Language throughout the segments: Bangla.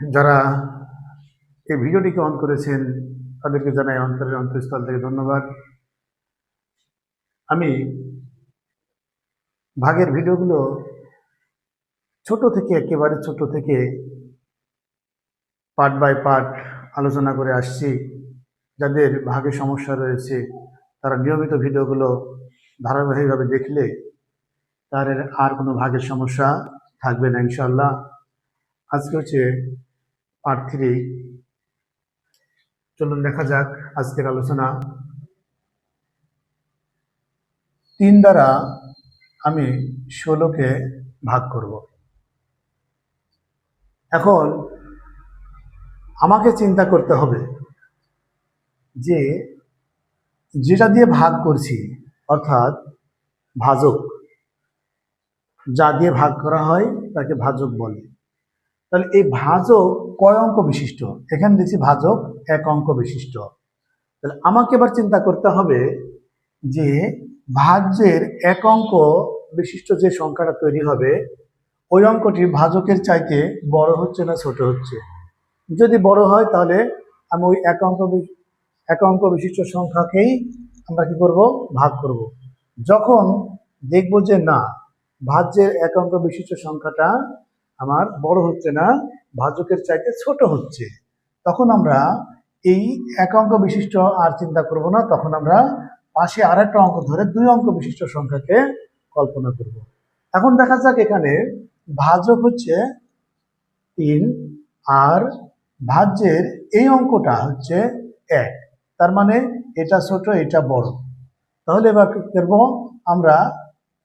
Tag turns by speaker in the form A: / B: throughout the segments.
A: যারা এই ভিডিওটিকে অন করেছেন তাদেরকে জানাই অন্তরের অন্তঃস্থল থেকে ধন্যবাদ। আমি ভাগের ভিডিওগুলো ছোট থেকে, একেবারে ছোট থেকে পার্ট বাই পার্ট আলোচনা করে আসছি। যাদের ভাগে সমস্যা রয়েছে তারা নিয়মিত ভিডিওগুলো ধারাবাহিকভাবে দেখলে তাদের আর কোনো ভাগের সমস্যা থাকবে না ইনশাআল্লাহ। আজকে হচ্ছে পার্ট 3। চলুন দেখা যাক আজকের আলোচনা। 3 দ্বারা আমি 16কে ভাগ করব। এখন আমাকে চিন্তা করতে হবে যে যেটা দিয়ে ভাগ করছি, অর্থাৎ ভাজক, যা দিয়ে ভাগ করা হয় তাকে ভাজক বলে। তাহলে এই ভাজক কয় অঙ্ক বিশিষ্ট? এখানে দেখছি ভাজক 1 অঙ্ক বিশিষ্ট। তাহলে আমাকে এবার চিন্তা করতে হবে যে ভাজ্যের 1 অঙ্ক বিশিষ্ট যে সংখ্যাটা তৈরি হবে ওই অঙ্কটি ভাজকের চাইতে বড় হচ্ছে না ছোট হচ্ছে। যদি বড় হয় তাহলে আমি ওই 1 অঙ্ক বিশিষ্ট সংখ্যাকেই আমরা কি করব? ভাগ করব। যখন দেখব যে না, ভাজ্যের 1 অঙ্ক বিশিষ্ট সংখ্যাটা আমার বড় হচ্ছে না, ভাজকের চাইতে ছোট হচ্ছে, তখন আমরা এই 1 অঙ্ক বিশিষ্ট আর চিন্তা করব না। তখন আমরা পাশে আরেকটা অঙ্ক ধরে 2 অঙ্ক বিশিষ্ট সংখ্যাকে কল্পনা করব। এখন দেখা যাক এখানে ভাজক হচ্ছে 3 আর ভাজ্যের এই অঙ্কটা হচ্ছে 1। তার মানে এটা ছোট, এটা বড়। তাহলে এবার কি করব? আমরা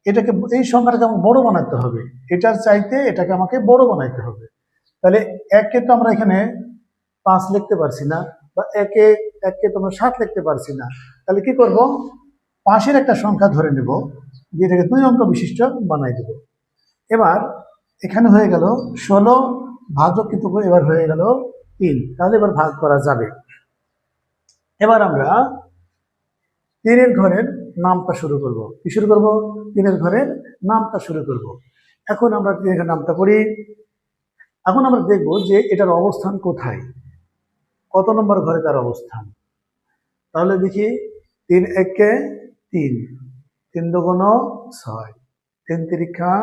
A: এটাকে, এই সংখ্যাটাকে আমাকে বড় বানাতে হবে। এটার চাইতে এটাকে আমাকে বড় বানাইতে হবে। তাহলে 1কে তো আমরা এখানে 5 লিখতে পারছি না, বা 1কে তো আমরা 7 লিখতে পারছি না। তাহলে কি করব? পাশের একটা সংখ্যা ধরে নেব, যেটাকে 2 অঙ্ক বিশিষ্ট বানাই দেব। এবার এখানে হয়ে গেল 16, ভাজক কিন্তু এবার হয়ে গেল 3। তাহলে এবার ভাগ করা যাবে। এবার আমরা 3-এর ঘরের নামটা শুরু করব। কি শুরু করব? 3-এর ঘরের নামটা শুরু করব। এখন আমরা 3-এর ঘরের নামটা পড়ি। এখন আমরা দেখব যে এটার অবস্থান কোথায়, কত নম্বর ঘরে তার অবস্থান। তাহলে দেখি 3 একে 3, 3 দুগুণ 6, 3 তিরিক্ষা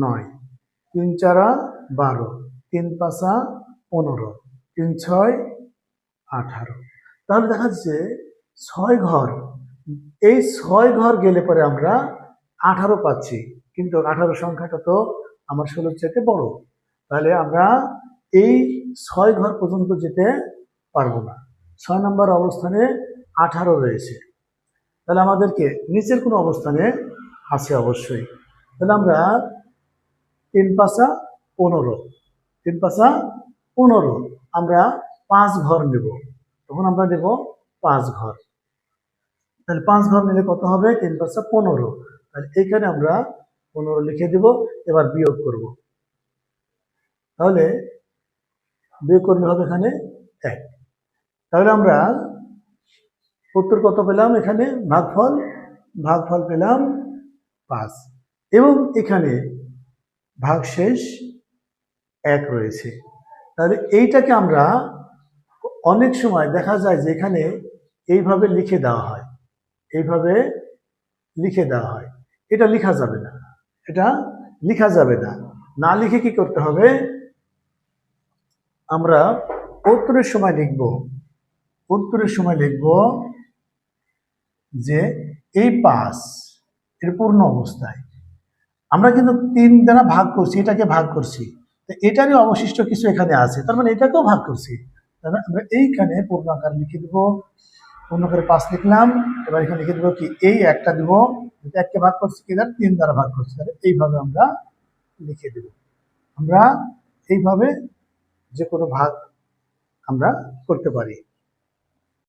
A: 9, 3 চারা 12, 3 পাঁচা 15, 3 ছয় 18। তাহলে দেখা যাচ্ছে 6 ঘর, এই 6 ঘর গেলে পরে আমরা 18 পাচ্ছি। কিন্তু 18 সংখ্যাটা তো আমার 16 চাইতে বড়। তাহলে আমরা এই 6 ঘর পর্যন্ত যেতে পারবো না। 6 নম্বর অবস্থানে 18 রয়েছে। তাহলে আমাদেরকে নিচের কোনো অবস্থানে আছে অবশ্যই। তাহলে আমরা 3 পাঁচা 15, 3 পাঁচা 15, আমরা 5 ঘর নেব। তখন আমরা নেব 5 ঘর। তাহলে 5 ঘর নিলে কত হবে? 3 পাঁচা 15। তাহলে এইখানে আমরা 15 লিখে দেব। এবার বিয়োগ করব। তাহলে বিয়োগ করলে হবে এখানে 1। তাহলে আমরা উত্তর কত পেলাম? এখানে ভাগফল পেলাম 5, এবং এখানে ভাগশেষ 1 রয়েছে। তাহলে এইটাকে আমরা অনেক সময় দেখা যায় যে এখানে এইভাবে লিখে দেওয়া হয়, এইভাবে লিখে দেওয়া হয়। এটা লেখা যাবে না, এটা লেখা যাবে না। না লিখে কি করতে হবে? আমরা উত্তরের সময় লিখব যে এই 5 এর পূর্ণ অবস্থায় আমরা কিন্তু 3 দ্বারা ভাগ করছি, এটাকে ভাগ করছি, তো এটারই অবশিষ্ট কিছু এখানে আছে, তার মানে এটাকেও ভাগ করছি। তাহলে আমরা এইখানে পূর্ণ আকার লিখে দেবো। পূর্ণ করে 5 লিখলাম। এবার এখানে লিখে দেবো কি, এই একটা দেবো, 1কে ভাগ করছি কি 3 দ্বারা ভাগ করছি। তাহলে এইভাবে আমরা লিখে দেব। আমরা এইভাবে যে কোনো ভাগ আমরা করতে পারি।